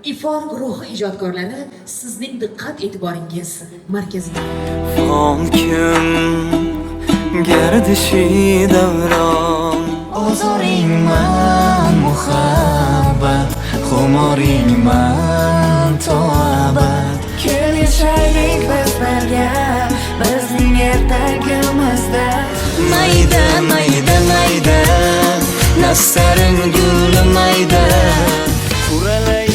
İfor guruhi ijodkorlari sizning diqqat e'tiboringiz markazida. Holkim gardishi davron, ozoringman muhabbat, xumoringman to abad. Kel yashaylik biz birga, bizning ertagimizda. Mayda mayda mayda, nastaring guli mayda. Quralay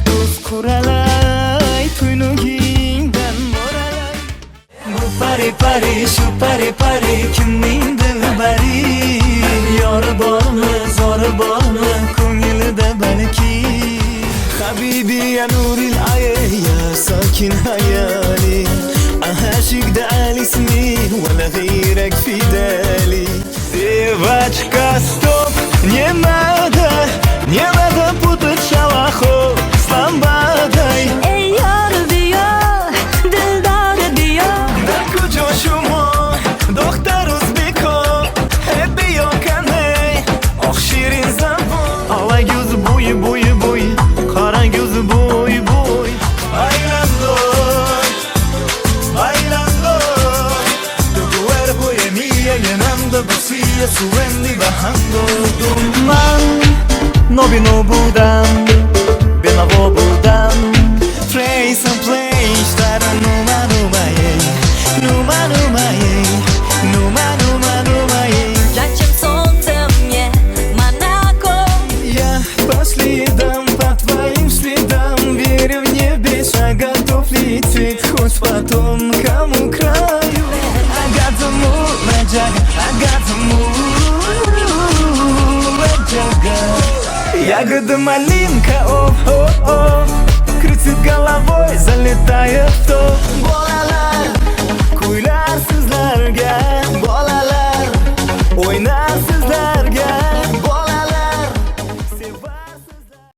ko'z quralay, tuynugingdan mo'ralay. Bu pari pari shu pari pari kimning dilbari? Yori bormi zori bormi ko'nglida balki? Habibi ya nuril ayn ya sakin hayali, ahashikda alismi wala g'ayrak fidali. Девочка, стоп, немада путать шалахо слабадай. Ey yar diyor, dildor diyor. Да кучу шумо, доктор Узбеко, hep yokanay, oh shirin zabon. Ala göz boyu boyu boyu, kara göz boy boy. Bailando, tu cuerpo y mía llenando vacío, subiendo y bajando. Man, no budam, no budam. Trace and play, stara numa numa yey, numa numa yey, numa numa numa yey. Зачем солнцем мне Монако? Я по следам, по твоим следам, верю в небеса, готов лететь хоть потом кому краю. I got the mood, my jagger, I got the mood, my jagger. Ягода малинка, оп, оп, оп.